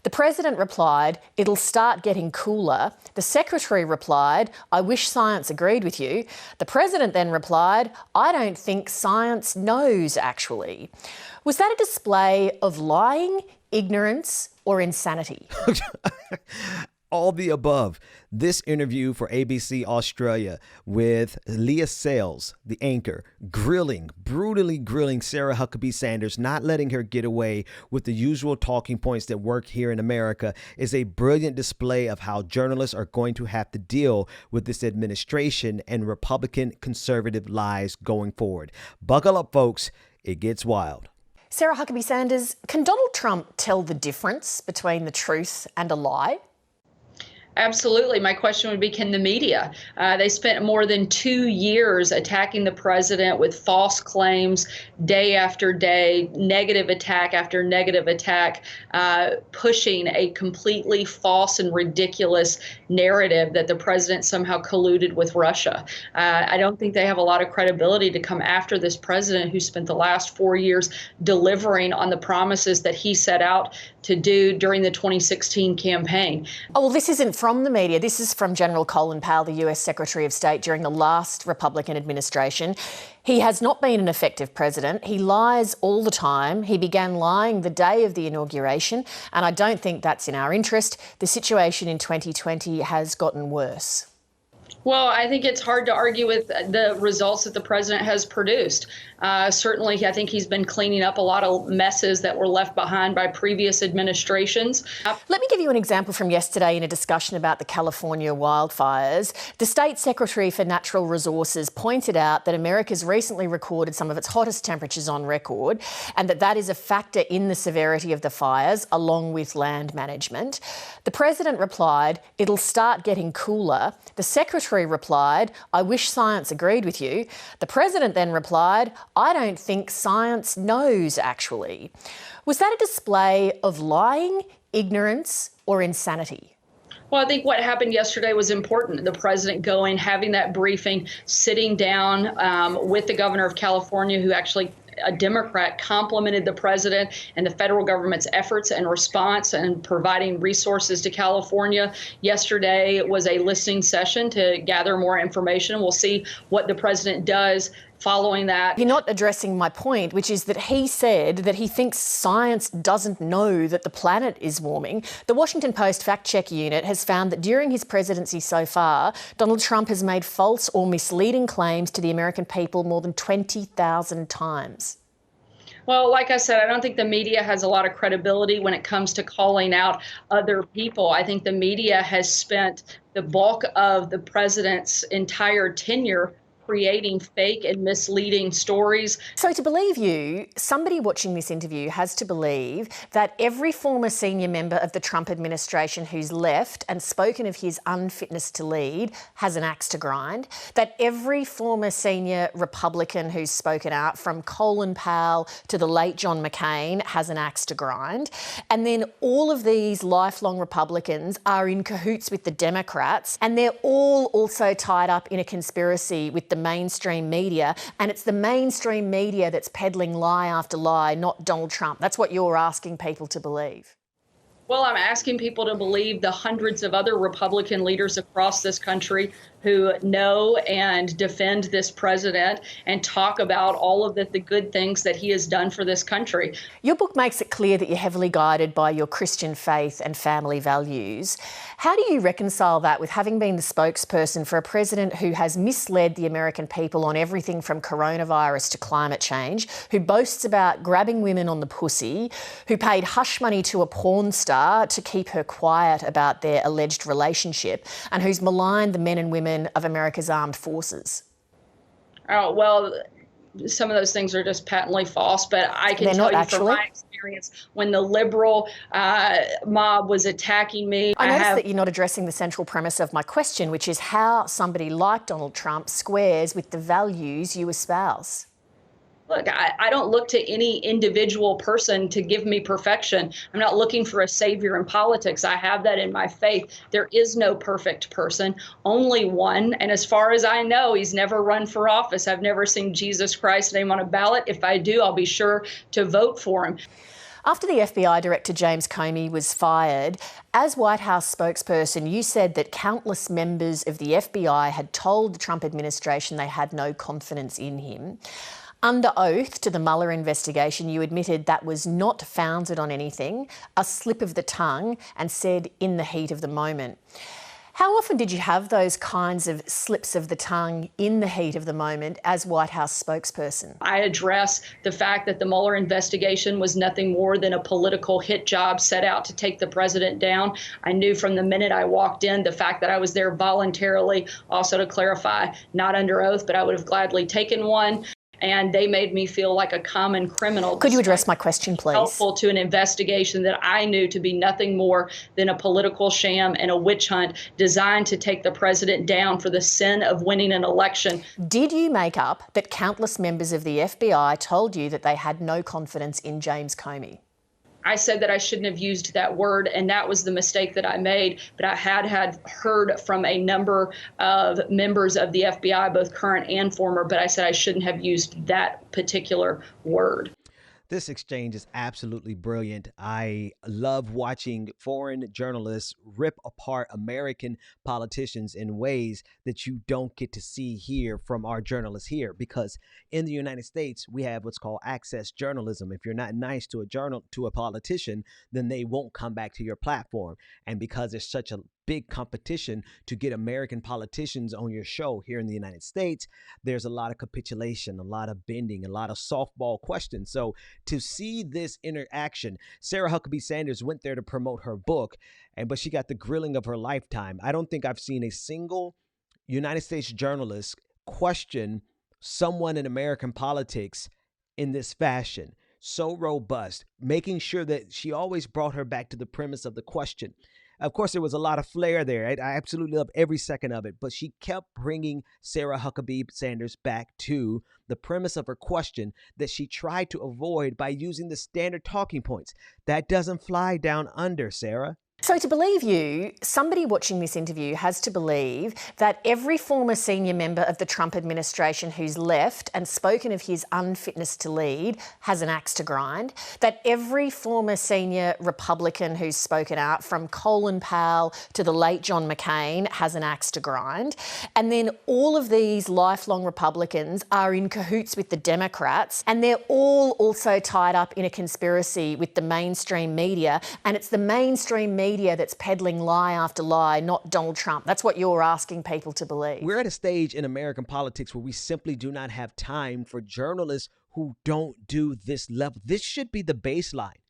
The president replied, "It'll start getting cooler." The secretary replied, "I wish science agreed with you." The president then replied, "I don't think science knows, actually." Was that a display of lying, ignorance, or insanity? All the above. This interview for ABC Australia with Leah Sales, the anchor, brutally grilling Sarah Huckabee Sanders, not letting her get away with the usual talking points that work here in America, is a brilliant display of how journalists are going to have to deal with this administration and Republican conservative lies going forward. Buckle up, folks. It gets wild. Sarah Huckabee Sanders, can Donald Trump tell the difference between the truth and a lie? Absolutely. My question would be, can the media? They spent more than 2 years attacking the president with false claims day after day, negative attack after negative attack, pushing a completely false and ridiculous narrative that the president somehow colluded with Russia. I don't think they have a lot of credibility to come after this president who spent the last 4 years delivering on the promises that he set out to do during the 2016 campaign. Oh, well, this isn't from the media. This is from General Colin Powell, the US Secretary of State during the last Republican administration. He has not been an effective president. He lies all the time. He began lying the day of the inauguration, and I don't think that's in our interest. The situation in 2020 has gotten worse. Well, I think it's hard to argue with the results that the president has produced. Certainly, I think he's been cleaning up a lot of messes that were left behind by previous administrations. Let me give you an example from yesterday in a discussion about the California wildfires. The State Secretary for Natural Resources pointed out that America's recently recorded some of its hottest temperatures on record, and that is a factor in the severity of the fires, along with land management. The president replied, "It'll start getting cooler." The secretary replied, "I wish science agreed with you." The president then replied, "I don't think science knows, actually." Was that a display of lying, ignorance, or insanity? Well, I think what happened yesterday was important. The president going, having that briefing, sitting down with the governor of California, who actually, a Democrat, complimented the president and the federal government's efforts and response and providing resources to California. Yesterday was a listening session to gather more information. We'll see what the president does following that. You're not addressing my point, which is that he said that he thinks science doesn't know that the planet is warming. The Washington Post fact-check unit has found that during his presidency so far, Donald Trump has made false or misleading claims to the American people more than 20,000 times. Well, like I said, I don't think the media has a lot of credibility when it comes to calling out other people. I think the media has spent the bulk of the president's entire tenure creating fake and misleading stories. So to believe you, somebody watching this interview has to believe that every former senior member of the Trump administration who's left and spoken of his unfitness to lead has an axe to grind, that every former senior Republican who's spoken out, from Colin Powell to the late John McCain, has an axe to grind, and then all of these lifelong Republicans are in cahoots with the Democrats, and they're all also tied up in a conspiracy with the mainstream media, and it's the mainstream media that's peddling lie after lie, not Donald Trump. That's what you're asking people to believe. Well, I'm asking people to believe the hundreds of other Republican leaders across this country who know and defend this president and talk about all of the good things that he has done for this country. Your book makes it clear that you're heavily guided by your Christian faith and family values. How do you reconcile that with having been the spokesperson for a president who has misled the American people on everything from coronavirus to climate change, who boasts about grabbing women on the pussy, who paid hush money to a porn star to keep her quiet about their alleged relationship, and who's maligned the men and women of America's armed forces? Oh, well, some of those things are just patently false, but I can tell you from my experience, when the liberal mob was attacking me. I notice that you're not addressing the central premise of my question, which is how somebody like Donald Trump squares with the values you espouse. Look, I don't look to any individual person to give me perfection. I'm not looking for a savior in politics. I have that in my faith. There is no perfect person, only one. And as far as I know, he's never run for office. I've never seen Jesus Christ's name on a ballot. If I do, I'll be sure to vote for him. After the FBI Director James Comey was fired, as White House spokesperson, you said that countless members of the FBI had told the Trump administration they had no confidence in him. Under oath to the Mueller investigation, you admitted that was not founded on anything, a slip of the tongue, and said in the heat of the moment. How often did you have those kinds of slips of the tongue in the heat of the moment as White House spokesperson? I address the fact that the Mueller investigation was nothing more than a political hit job set out to take the president down. I knew from the minute I walked in, the fact that I was there voluntarily, also to clarify, not under oath, but I would have gladly taken one. And they made me feel like a common criminal. Could you address my question, please? Helpful to an investigation that I knew to be nothing more than a political sham and a witch hunt designed to take the president down for the sin of winning an election. Did you make up that countless members of the FBI told you that they had no confidence in James Comey? I said that I shouldn't have used that word, and that was the mistake that I made. But I had heard from a number of members of the FBI, both current and former, but I said I shouldn't have used that particular word. This exchange is absolutely brilliant. I love watching foreign journalists rip apart American politicians in ways that you don't get to see here from our journalists here, because in the United States, we have what's called access journalism. If you're not nice to a politician, then they won't come back to your platform. And because there's such a big competition to get American politicians on your show here in the United States, there's a lot of capitulation, a lot of bending, a lot of softball questions. So to see this interaction, Sarah Huckabee Sanders went there to promote her book, but she got the grilling of her lifetime. I don't think I've seen a single United States journalist question someone in American politics in this fashion. So robust, making sure that she always brought her back to the premise of the question. Of course, there was a lot of flair there. I absolutely love every second of it. But she kept bringing Sarah Huckabee Sanders back to the premise of her question that she tried to avoid by using the standard talking points. That doesn't fly down under, Sarah. So to believe you, somebody watching this interview has to believe that every former senior member of the Trump administration who's left and spoken of his unfitness to lead has an axe to grind, that every former senior Republican who's spoken out, from Colin Powell to the late John McCain, has an axe to grind, and then all of these lifelong Republicans are in cahoots with the Democrats, and they're all also tied up in a conspiracy with the mainstream media, and it's the mainstream media that's peddling lie after lie, not Donald Trump. That's what you're asking people to believe. We're at a stage in American politics where we simply do not have time for journalists who don't do this level. This should be the baseline.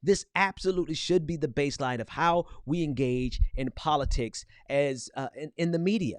This absolutely should be the baseline of how we engage in politics as in the media.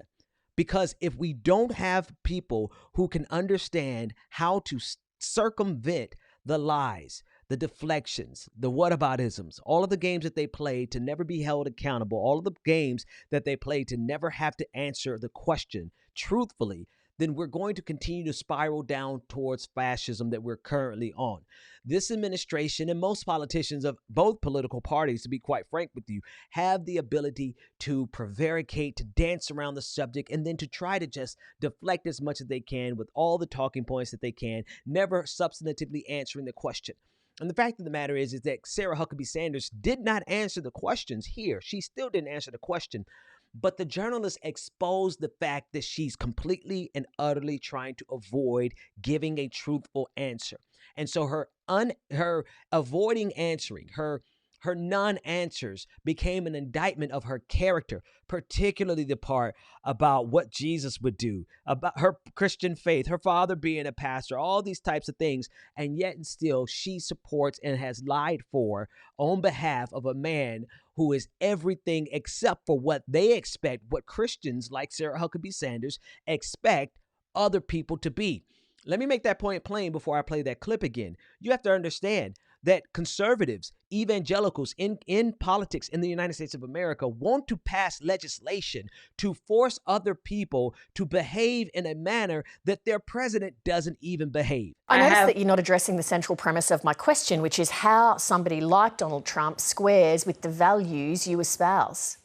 Because if we don't have people who can understand how to circumvent the lies, the deflections, the whataboutisms, all of the games that they play to never be held accountable, all of the games that they play to never have to answer the question truthfully, then we're going to continue to spiral down towards fascism that we're currently on. This administration and most politicians of both political parties, to be quite frank with you, have the ability to prevaricate, to dance around the subject, and then to try to just deflect as much as they can with all the talking points that they can, never substantively answering the question. And the fact of the matter is that Sarah Huckabee Sanders did not answer the questions here. She still didn't answer the question. But the journalist exposed the fact that she's completely and utterly trying to avoid giving a truthful answer. And so her avoiding answering, her non-answers became an indictment of her character, particularly the part about what Jesus would do, about her Christian faith, her father being a pastor, all these types of things. And yet and still she supports and has lied for on behalf of a man who is everything except for what they expect, what Christians like Sarah Huckabee Sanders expect other people to be. Let me make that point plain before I play that clip again. You have to understand that conservatives, evangelicals in politics in the United States of America want to pass legislation to force other people to behave in a manner that their president doesn't even behave. I notice that you're not addressing the central premise of my question, which is how somebody like Donald Trump squares with the values you espouse.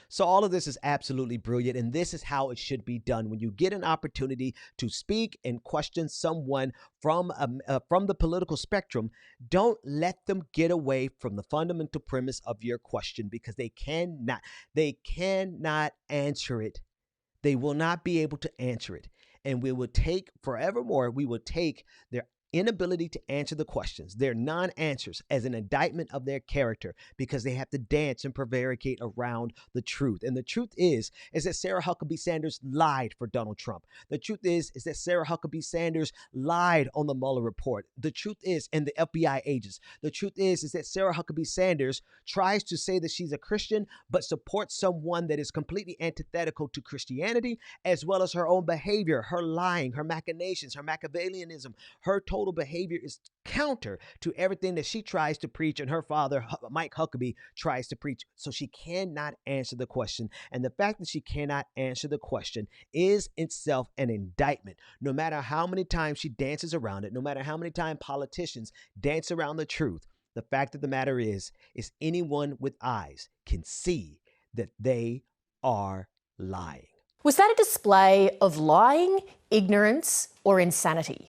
So all of this is absolutely brilliant, and this is how it should be done. When you get an opportunity to speak and question someone from the political spectrum, don't let them get away from the fundamental premise of your question, because they cannot answer it. They will not be able to answer it. And we will take forevermore, we will take their inability to answer the questions, their non-answers, as an indictment of their character, because they have to dance and prevaricate around the truth. And the truth is that Sarah Huckabee Sanders lied for Donald Trump. The truth is that Sarah Huckabee Sanders lied on the Mueller report. The truth is, and the FBI agents, the truth is that Sarah Huckabee Sanders tries to say that she's a Christian, but supports someone that is completely antithetical to Christianity, as well as her own behavior, her lying, her machinations, her Machiavellianism, her total behavior is counter to everything that she tries to preach and her father, Mike Huckabee, tries to preach. So she cannot answer the question. And the fact that she cannot answer the question is itself an indictment. No matter how many times she dances around it, no matter how many times politicians dance around the truth, the fact of the matter is anyone with eyes can see that they are lying. Was that a display of lying, ignorance, or insanity?